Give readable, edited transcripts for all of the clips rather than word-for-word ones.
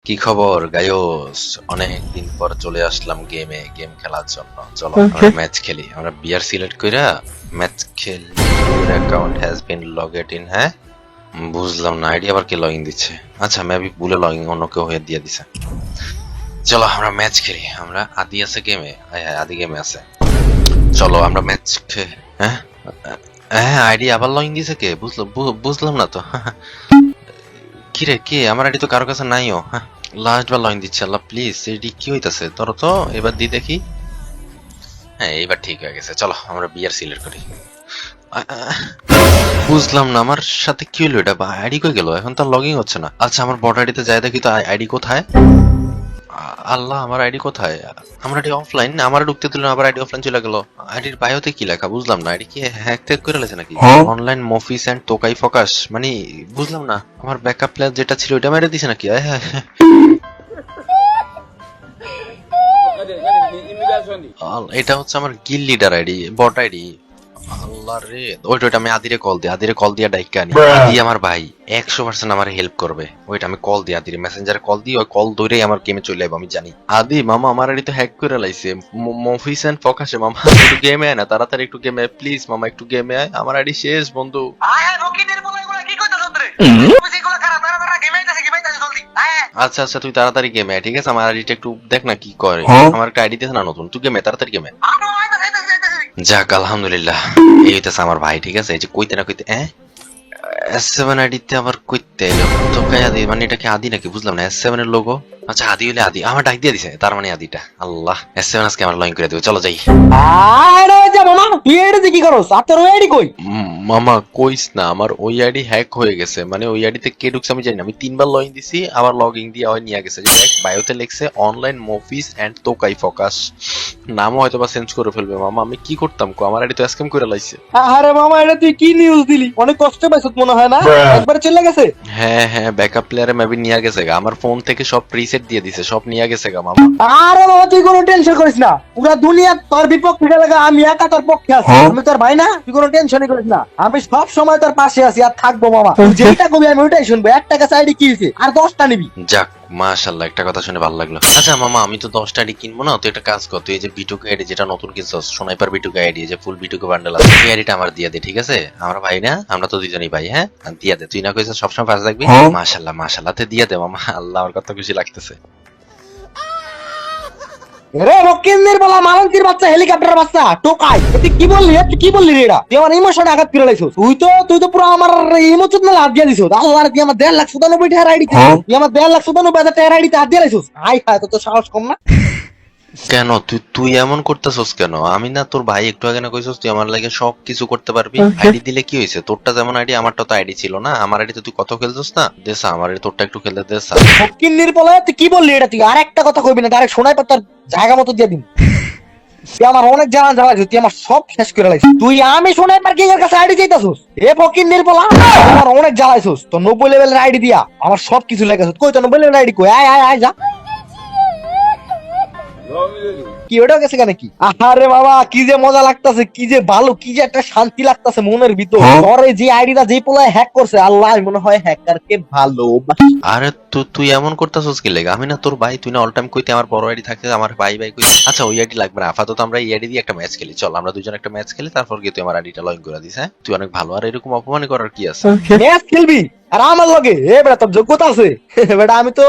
কি খবর গায়স? অনেকদিন পর চলে আসলাম গেম খেলার জন্য। চলো আমরা ম্যাচ খেলি। আমরা বিয়ার সিলেক্ট কইরা ম্যাচ খেলি। Your account has been logged in. হ্যাঁ, বুঝলাম না, আইডি আবার কে লগইন দিচ্ছে? আচ্ছা, মেবি ভুলে লগইন অন্য কেউ হয়ে দিয়ে দিছে। চলো আমরা ম্যাচ খেলি। আমরা আদি আছে গেমে। হ্যাঁ হ্যাঁ, আদি গেমে আছে। চলো আমরা ম্যাচ হ্যাঁ হ্যাঁ, আইডি আবার লগইন দিছে কে? বুঝলাম না তো। কিরে কে? আমার আইডি তো কারো কাছে নাইও। লাস্ট বার লাইন দিচ্ছে। আল্লাহ প্লিজ, এডি কি হইতাছে? ধরো তো, এবার দি দেখি। হ্যাঁ, এবার ঠিক হয়ে গেছে। চলো আমরা বিয়ার সিলেক্ট করি। বুঝলাম না আমার সাথে কি হলো, এটা আইডি কই গেল? এখন তো লগইন হচ্ছে না। আচ্ছা, আমার বট আইডিতে যাই দেখি তো আইডি কোথায়। আল্লাহ, আমার আইডি কোথায়? আমার আইডি অফলাইন। আমার ঢুকতে দিল না, আবার আইডি অফলাইন চলে গেল। আইডির বায়োতে কি লেখা বুঝলাম না। আইডি কি হ্যাক ট্যাক করে লেছে নাকি? অনলাইন মফিস এন্ড তোকাই ফোকাস, মানে বুঝলাম না। আমার ব্যাকআপ প্লেয়ার যেটা ছিল ওটা মেরে দিছে নাকি? এটা হচ্ছে আমার guild leader ID, bot ID. আল্লাহ রে, ওইটা আমি আদিরে কল দিয়া ডাইকা আনি। আদি আমার ভাই 100% আমার হেল্প করবে। ওইটা আমি কল দিই আদিরে, মেসেঞ্জারে কল দিই। ওই কল ধরেই আমার গেমে চলে যাবো, আমি জানি। আদি মামা আমার আইডি তো হ্যাক করে লাইছে। মফিস এন্ড ফোকাসে মামা একটু গেমে আয় না, তাড়াতাড়ি একটু গেমে আয় প্লিজ। মামা একটু গেমে আয়, আমার আইডি শেষ বন্ধু। আচ্ছা আচ্ছা, তুই তাড়াতাড়ি গেমে আয়, ঠিক আছে? আমার আইডিটা একটু দেখ না কি করে। আমার একটা আইডি দিয়েছে না নতুন, তুই গেমে তাড়াতাড়ি গেমে। যাক আলহামদুলিল্লাহ, এই হইতেছে আমার ভাই, ঠিক আছে? এই যে কইতে না কইতে S7 আইডিতে আবার কইতে এলো তো আদি, মানে এটা কি আদি নাকি বুঝলাম না। S7 এর লোগো। আচ্ছা, আদি হইলে আদি আমার ডাক দিয়ে দিছে, তার মানে আদিটা। আল্লাহ, S7 আজকে আমার লইন করে দেবে। চলো যাই। আরে যা মামা, তুই এটাতে কি করছ? আর তোর আইডি কই? মামা কইস না, আমার ওই আইডি হ্যাক হয়ে গেছে। মানে ওই আইডিতে কে ঢুকছে আমি জানি না। আমি 3 বার লইন দিছি, আবার লগইন দিয়ে ওই নিয়ে গেছে। যে দেখ বায়োতে লিখছে অনলাইন মফিস এন্ড তোকাই ফোকাস। নামও হয়তো বা চেঞ্জ করে ফেলবে। মামা আমি কি করতাম কো? আমার আইডি তো স্ক্যাম করে লাইছে। আরে মামা, এটা তুই কি নিউজ দিলি? অনেক কষ্ট পাইছত মনে হয় না? একবারে চলে গেছে। হ্যাঁ হ্যাঁ, ব্যাকআপ প্লেয়ারে মেবি নিয়ে গেছে গা। আমার ফোন থেকে সব প্রিসেট দিয়ে দিছে, সব নিয়ে গেছে গা মামা। আরে বাবা, তুই কোনো টেনশন করিস না। পুরা দুনিয়া তোর বিপক্ষে লাগা, আমি একা তোর পক্ষে আছি। আমি তোর ভাই না? তুই কোনো টেনশনই করিস না। আমি সব সময় তোর পাশে আছি আর থাকবো মামা। তুই যেটা কবি আমি ওইটাই শুনবো। 1 টাকা আইডি কি হয়েছে? আর 10টা নিবি। যাক মাশাআল্লাহ, একটা কথা শুনে ভালো লাগলো। আচ্ছা মামা, আমি তো 10টা আইডি কিনবো না। তুই একটা কাজ কর, তুই এই যে বিটুকে আইডি যেটা নতুন কিনছস, সোনাইপার বিটুকে আইডি, যে ফুল বিটুকে বান্ডেল আছে, এই আইডিটা আমার দিয়ে দে, ঠিক আছে? আমরা ভাই না, আমরা তো দুইজনই ভাই। হ্যাঁ, দিয়ে দে। তুই না কইছিস সবসময় পাশে থাকবি। মাশাআল্লাহ মাশাআল্লাহ, তে দিয়ে দে মামা। আল্লাহ, আমার কত খুশি লাগতেছে। রে মক্কেলের বলা, মালন্তির বাচ্চা, হেলিকপ্টার বাচ্চা, টোকাই। তুই কি বললি? তুই কি বললি রে? এটা তুই আমার ইমোশনে আঘাত করে লাইছিস। তুই তো পুরো আমার ইমোশন না হাত দিয়ে দিছিস। আল্লাহ, তুই আমার 1,97,000 টাকার আইডি, তুই আমার 1,97,000 টাকার আইডিতে হাত দিয়ে লাইছিস। আই খায় তো সাহস কম না? কেন তুই তুই এমন করতেছস কেন? আমি না তোর ভাই? একটু আগে না কইছস তুই আমার লাগে সব কিছু করতে পারবি। আইডি দিলে কি হয়েছে? তোরটা যেমন আইডি, আমারটা তো আইডি ছিল না। আমার আইডিতে তুই কত খেলছস না। দেসা আমার তোরটা একটু খেলতে দেসা। ফকিন্নির বলা, তুই কি বললি এটা? তুই আর একটা কথা কইবি না, ডাইরেক্ট শোনাই পাতার জায়গা মতো দিয়ে দিন। তুই আমার অনেক জ্বালাইছিস, তুই আমার সব শেষ করে লাইছিস। তুই আমি শোনাই পার কিং এর কাছে আইডি চাইতাছিস? এ ফকিন্নির বলা, আমার অনেক জ্বালাইছিস। তো 90 লেভেলের আইডি দিয়া আমার সব কিছু লাগাছিস। কই তো 90 লেভেলের আইডি কই? আয় আয় আয় যা। কি ওটা গেছে কেন? কি আরে বাবা, কি যে মজা লাগতাছে, কি যে ভালো, কি যে একটা শান্তি লাগতাছে মনের ভিতর। পরে যে আইডিটা যে পোলায় হ্যাক করছে, আল্লাহ মনে হয় হ্যাকারকে ভালো। আরে তুই এমন করতেছস কি লেগে? আমি না তোর ভাই? তুই না অল টাইম কইতে আমার বড় আইডি থাকে, আমার ভাই ভাই কই। আচ্ছা, ওই আইডি লাগবে না আপাতত। আমরা এই আইডি দিয়ে একটা ম্যাচ খেলি। চল আমরা দুজন একটা ম্যাচ খেলি, তারপর গিয়ে তুই আমার আইডিটা লগ করে দিস। হ্যাঁ, তুই অনেক ভালো। আর এরকম অপমান করার কি আছে? ম্যাচ খেলবি আর আমার লগে? এ বেটা, তোর যোগ্যতা আছে? বেটা, আমি তো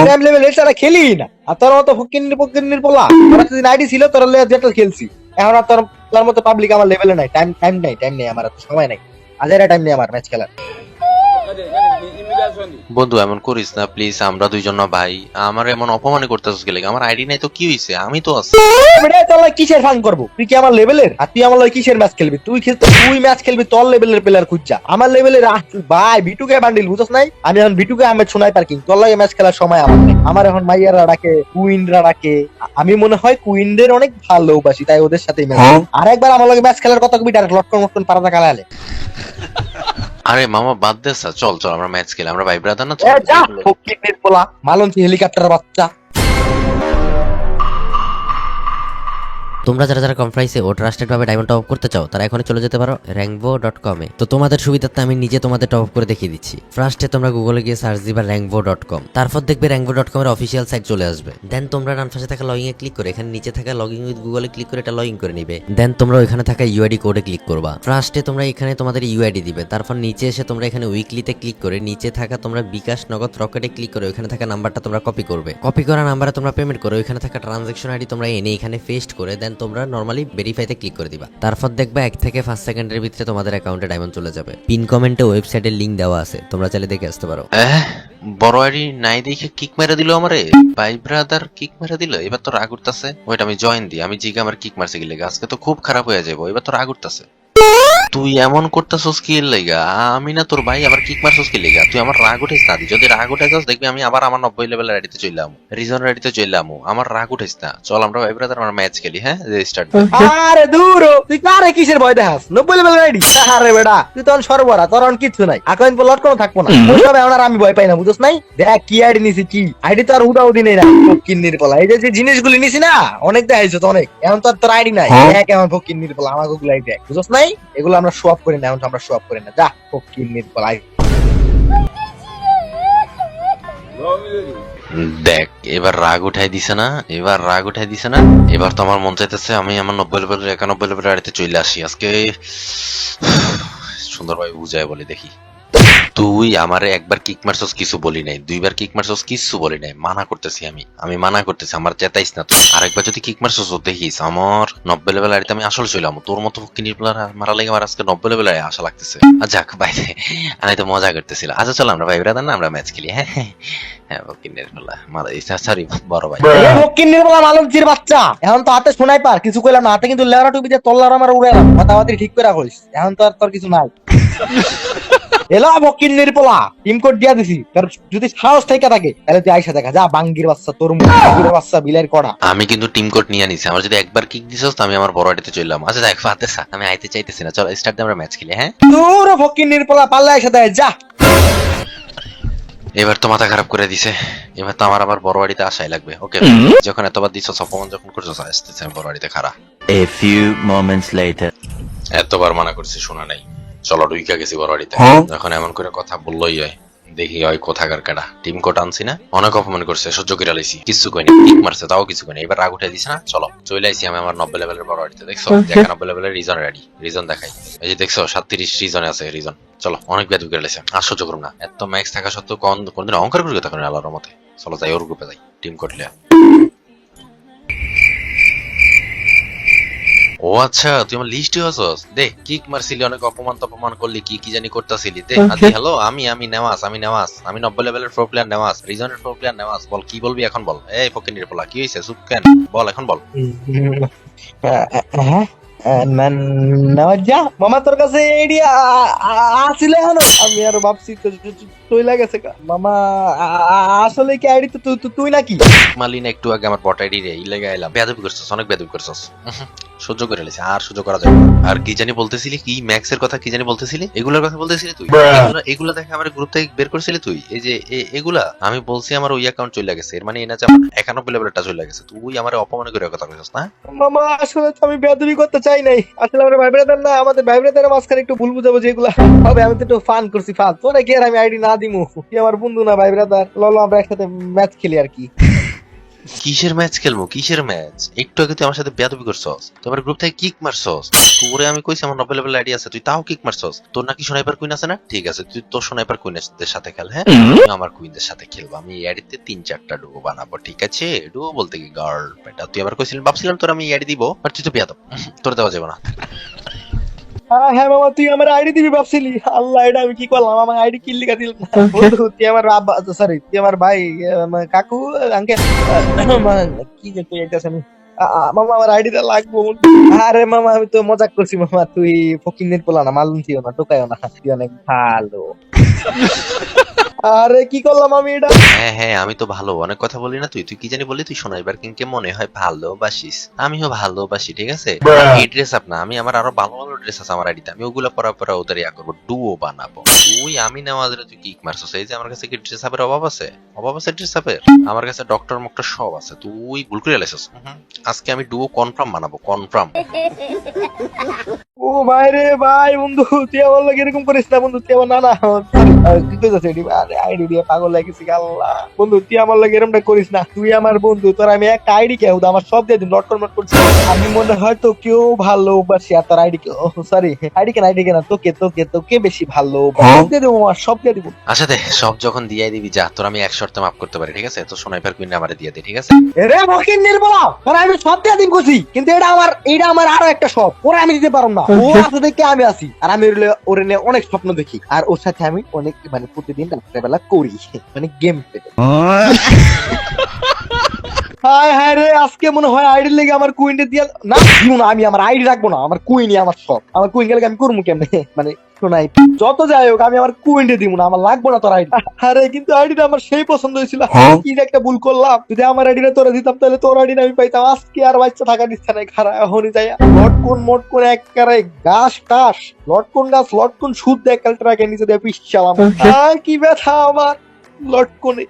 প্রাইম লেভেল এছাড়া খেলি না। আর তোর মতো ফকিন্নির পোলা, তোর যদি আইডি ছিল তোর যেটা খেলছি। এখন আর তোর মতো পাবলিক আমার লেভেলে নাই। টাইম নেই আমার, সময় নাই। আজের টাইম নেই আমার ম্যাচ খেলার। বন্ধু এমন করিস না প্লিজ, আমরা দুইজন না ভাই। আমার এমন অপমান করতেছস কি লেগে? আমার আইডি নাই তো কি হইছে? আমি তো আছি। বেটা, তোর লাগে কিসের ফান করবো? তুই কি আমার লেভেলের? আর তুই আমার লাগে কিসের ম্যাচ খেলবি? তুই ম্যাচ খেলবি তোর লেভেলের প্লেয়ার খুঁজা। আমার লেভেলের ভাই বিটুকে বান্ডিল, বুঝছ নাই? আমি এখন বিটুকে আহমেদ শোনাই পার্কিং। তোর লাগে ম্যাচ খেলার সময় আমার নেই। আমার এখন মাইয়ারা ডাকে, কুইনরা ডাকে। আমি মনে হয় কুইনদের অনেক ভালোবাসি, তাই ওদের সাথেই ম্যাচ। আর একবার আমার লাগে ম্যাচ খেলার কথা কবি, ডাইরেক্ট লটকন পারাদা কালালে। আরে মামা বাদ দে স্যার, চল চল আমরা ম্যাচ খেলি। আমরা ভাই ব্রাদার না? এ যা ফকিন্নির পোলা, মালঞ্চি হেলিকপ্টার বাচ্চা। তোমরা যারা যারা কম প্রাইসে ও ট্রাস্টেড ভাবে ডায়মন্ড টপ আপ করতে চাও তারা এখনই চলে যেতে পারো rankvo.com এ। তো তোমাদের সুবিধার্থে আমি নিজে তোমাদের টপ আপ করে দেখিয়ে দিচ্ছি। ফার্স্টে তোমরা গুগলে গিয়ে সার্চ দিবা rankvo.com, তারপর দেখবে rankvo.com এর অফিসিয়াল সাইট চলে আসবে। দেন তোমরা ডান পাশে থাকা লগইন এ ক্লিক করে এখানে নিচে থাকা লগইন উইথ গুগলে ক্লিক করে এটা লগইন করে নিবে। দেন তোমরা ওইখানে থাকা ইউআইডি কোডে ক্লিক করবা। ফার্স্টে তোমরা এখানে তোমাদের ইউআইডি দিবে, তারপর নিচে এসে তোমরা এখানে উইকলিতে ক্লিক করে নিচে থাকা তোমরা বিকাশ নগদ রকেটে ক্লিক করে ওইখানে থাকা নাম্বারটা তোমরা কপি করবে। কপি করা নাম্বারে তোমরা পেমেন্ট করে ওইখানে থাকা ট্রানজাকশন আইডি তোমরা এনে এখানে পেস্ট করে দেন তোমরা নরমালি ভেরিফাইতে ক্লিক করে দিবা। তারপর দেখবা 1 থেকে 5 সেকেন্ডের ভিতরে তোমাদের অ্যাকাউন্টে ডায়মন্ড চলে যাবে। পিন কমেন্টে ওয়েবসাইটের লিংক দেওয়া আছে, তোমরা চাইলে দেখে আসতে পারো। বড় আইডি নাই দেখে কিক মেরে দিল আমারে, ভাই ব্রাদার কিক মেরে দিল। এবার তো রাগ উঠতাছে। ওইটা আমি জয়েন দিই, আমি জিগা আমার কিক মারছে কি লেগে, আজকে তো খুব খারাপ হয়ে যাবো। এবার তো রাগ উঠতাছে। তুই এমন করতেছস কি এর লেগা? আমি না তোর ভাই, আবার কিক মারছস কি লেগা? তুই আমার রাগ উঠাইস না। যদি রাগ উঠাইছস দেখবি আমি আবার আমার 90 লেভেলের আইডিতে চইলাম, রিজন আইডিতে চইলাম। আমার রাগ উঠাইস না। চল আমরা ভাই ব্রাদার আমরা ম্যাচ খেলি। হ্যাঁ, স্টার্ট। আরে দূর হ, তুই কারে কিসের ভয় দেখাস? 90 লেভেল রেডি। আরে বেটা তুই তখন সর্বরা, তোর অন কিচ্ছু নাই। আকাউন্ট বলট কোনো থাকবো না। ওসব এখন আর আমি ভয় পাই না, বুঝছ নাই? দেখ কি আইডি নিছি, কি আইডি তো আর উদাউদি নেই না। ফকিন্নির পোলা, এই যে জিনিসগুলি নিছি না অনেক দেখাইছো তো অনেক। এখন তো আর তোর আইডি নাই। দেখ এখন ফকিন্নির পোলা আমাকে ওগুলো আইডি দেখ, বুঝছ নাই? এগুলো আমরা শো অফ করি না, এখন তো আমরা শো অফ করি না। যা ফকিন্নির পোলা। দেখ এবার রাগ উঠাই দিছে না, এবার রাগ উঠাই দিছে না। এবার তো আমার মন চাইতেছে আমি আমার 90 লেভেলের 91 লেভেলের আড়িতে চলে আসি আজকে। সুন্দরভাবে বুঝায় বলি দেখি। তুই আমারে একবার কিক মারছস কিছু বলি নাই, দুইবার কিক মারছস কিছু বলি নাই। মানা করতেছি আমি মানা করতেছি, আমার চেতাইস না তুই। আরেকবার যদি কিক মারছস দেখিস আমার 90 লেভেল আড়িতে আমি আসলে চইলাম। তোর মতো কিনির প্লেয়ার মারা লাগে আমার আজকে 90 লেভেল আড়ি আশা লাগতেছে। যাক বাইরে, আমি তো মজা করতেছিলাম। আচ্ছা চল আমরা ভাই ব্রাদার না আমরা ম্যাচ খেলি। হ্যাঁ হ্যাঁ কিনির প্লেয়ার মারা দিছে। সরি বড় ভাই। ফকিন্নির পোলা মালঞ্চির বাচ্চা, এখন তো হাতে শোনাই পার কিছু কইলাম না। হাতে কিন্তু লেওরা টুপি দিয়ে তল্লার আমার উড়াইলাম। কথাবার্তা ঠিক করে রাখিস, এখন তো আর তোর কিছু নাই। এলা ফকিন্নির পোলা, টিম কোড দিয়া দিছি। তোর যদি সাহস থেকে থাকে তাহলে তুই আইসা দেখা। যা বাঙ্গির বাচ্চা, তোর মুখের বাচ্চা, বিলের কড়া। আমি কিন্তু টিম কোড নিয়ে নিছি। আমার যদি একবার কিক দিছস তো আমি আমার বড় আড়িতে চললাম। আচ্ছা দেখ ফাতেসা, আমি আইতে চাইতেছি না। চল স্টার্ট দিয়ে আমরা ম্যাচ খেলি। হ্যাঁ তোর ফকিন্নির পোলা পাল্লা আইসা দেয়। যা এবার তো মাথা খারাপ করে দিছে। এবার তো আমার আবার বড় বাড়িতে আসাই লাগবে। ওকে যখন এতবার দিছ অপমান যখন করছো আসতেছে আমি বড় বাড়িতে খারা। A few moments later. এতবার মানা করছি শোনা নাই। চলো ঢুইকা গেছি বড় বাড়িতে। যখন এমন করে কথা বললোই হয়, দেখি হয় কোথাকার কেডা। টিম কোট আনছি না, অনেক অপমান করছে, সহ্য করে লাইছি, কিছু কইনি। কিক মারছে তাও কিছু কইনি। এবার রাগ উঠে দিছে না। চলো চলে আইছি আমি আমার 90 লেভেলের বড় বাড়িতে। দেখছো দেখা 90 লেভেলের রিজন রেডি। রিজন দেখাই, এই যে দেখছো 37 রিজনে আছে রিজন। চলো অনেক বেদু করে লাইছে, আর সহ্য করুন না। এত ম্যাক্স থাকা সত্ত্বেও কোনদিন অহংকার করে কথা করেন আল্লাহর মতে। চলো যাই ওর গ্রুপে যাই, টিম কোট লিয়া। ও আচ্ছা তুই আমার লিস্টে আছস। দে কিক মারছিলি, অনেক অপমান করলি, কি কি জানি করতেছিলি। দে আদি হ্যালো, আমি নেওয়াজ, আমি 90 লেভেলের প্রো প্লেয়ার নেওয়াজ, রিজনের প্রো প্লেয়ার নেওয়াজ। বল কি বলবি এখন বল। এই ফকিনির পোলা কি হইছে, চুপ কেন? বল এখন বল। যা মামা তোর কাছে এডি আসলে এখন আমি আর ভাবছি চইলা গেছে মামা। আসলে কি আইডি তো তুই নাকি? মালিন একটু আগে আমার বট আইডি রে ইলেগা এলাম। বেয়াদবি করছস, অনেক বেয়াদবি করছস। সহ্য করে লেছে, আর সহ্য করা যাবে না। আর কি জানি বলতেছিলি, কি ম্যাক্স এর কথা কি জানি বলতেছিলি, এগুলোর কথা বলতেছিলি তুই। এগুলা দেখে আমার গ্রুপ থেকে বের করছিলি তুই। এই যে এগুলা আমি বলছি আমার ওই অ্যাকাউন্ট চলে গেছে, এর মানে এনা যে আমার 91 লেভেলটা চলে গেছে। তুই আমার অপমান করে কথা কইছস না মামা। আসলে তো আমি বেয়াদবি করতে চাই নাই। আসলে আমরা ভাই ব্রাদার না, আমাদের ভাই ব্রাদারের মাঝখানে একটু ভুল বুঝাবো যেগুলা হবে। আমি তো একটু ফান করছি। ফান তোরা কি আর আমি আইডি না দিমু? কি আমার বন্ধু না ভাই ব্রাদার? ললো আমরা একসাথে ম্যাচ খেলি আর কি। কিসের ম্যাচ খেলবো, কিসের ম্যাচ? একটু আগে তুই আমার সাথে বেয়াদবি করছস, তোমার গ্রুপ থেকে কিক মারছস। তোরে আমি কইছি আমার 90 লেভেল আইডি আছে, তুই তাও কিক মারছস। তোর নাকি স্নাইপার কুইন আছে না? ঠিক আছে তুই তোর স্নাইপার কুইনদের সাথে খেল। হ্যাঁ আমি আমার কুইনদের সাথে খেলবো। আমি এই আইডিতে 3-4টা ডুবো বানাবো, ঠিক আছে? ডুবো বলতে কি গার্ল বেটা। তুই আবার কইছিলি, ভাবছিলাম তোর আমি এই আইডি দিব, বাট তুই তো বেয়াদব, তোর দেওয়া যাবে না। হ্যাঁ মামা তুই আমার আইডি দিবি ভাবছিলি। আল্লাহ এটা আমি কি করলাম? আমার আইডি কি লিখা দিল না বন্ধু। তুই আমার সরি তুই আমার ভাই, কাকু, আঙ্কেল, কি যে তুই এটা আমি মামা আমার আইডিটা লাগবো। আরে মামা আমি তো মজাক করছি মামা। তুই ফকিনের পোলা না, মালুন থিও না, টোকাইও না। তুই অনেক ভালো। আরে কি করলাম আমি এটা? হ্যাঁ হ্যাঁ, আমি তো ভালো, অনেক কথা বলি না। তুই তুই কি জানি বললি, তুই সোনাইবার কিংকে মনে হয় ভালোবাসিস। আমিও ভালোবাসি, ঠিক আছে? এই ড্রেস আপ না, আমি আমার আরো ভালো ভালো ড্রেস আছে আমার আইডিতে, আমি ওগুলা পরা পরা ওদের ইয়া করবো, ডুও বানাবো। তুই আমি না আমাদের তুই কিক মারছস, এই যে আমার কাছে কি ড্রেস আপের অভাব আছে? অভাব আছে ড্রেস আপের? আমার কাছে ডক্টর মক্টর সব আছে, তুই ভুল করে লাইছস। আজকে আমি ডুও কনফার্ম বানাবো, কনফার্ম। ও ভাই রে ভাই, বন্ধু তুই আমার লাগে এরকম করিস না বন্ধু, তুই আমার না না কি কইতাছিস এডি? আরে আইডি দিয়ে পাগল লাগিস আল্লাহ। বন্ধু তুই আমার লাগে এরকমটা করিস না, তুই আমার বন্ধু, তোর আমি একটা আইডি কে আমার সব দিয়ে দিন, নট করছি। আমি মনে হয় তো কেউ ভালোবাসি আর তোর আইডি কে, সরি আইডি কেন, তোকে তোকে তোকে বেশি ভালো দিয়ে দেবো, আমার সব দিয়ে দিব। আচ্ছা দে, সব যখন দিয়ে দিবি যা, তোর আমি এক শর্তে মাফ করতে পারি, ঠিক আছে? তো সোনাইবার কুইন আমারে দিয়ে দে, ঠিক আছে? রে মকিন নির্বলা, তোর আমি সব দিয়ে দিন কইছি, কিন্তু এটা আমার আরো একটা শখ, ওরা আমি দিতে পারবো না। ও আছে দেখে আমি আছি, আর আমি ওরে নিয়ে অনেক স্বপ্ন দেখি, আর ওর সাথে আমি অনেক মানে প্রতিদিন রাত্রেবেলা করি, মানে গেম খেলি। হায় হায় রে, আজকে মনে হয় আইডি লেগে আমার কুইনটা দিয়ে না দিব না, আমি আমার আইডি রাখবো না, আমার কুইনই আমার সব, আমার কুইন গেলে আমি করবো কেমনে, মানে শোনাই যত যাই হোক আমি আমার কুইনটা দিব না, আমার লাগবো না তোর আইডি। আরে কিন্তু আইডিটা আমার সেই পছন্দ হয়েছিল, কি যে একটা ভুল করলাম, যদি আমার আইডিটা তোরা দিতাম তাহলে তোর আইডিটা আমি পাইতাম। আজকে আর বাচ্চা থাকার ইচ্ছা নাই, খারাপ এখনই যাই লটকুন মটকুন একবারে গাছ টাস, লটকুন গাছ লটকুন সুদ দেখ কালটাকে নিচে দিয়ে পিস চালাম, কি ব্যথা আমার লটকুনে।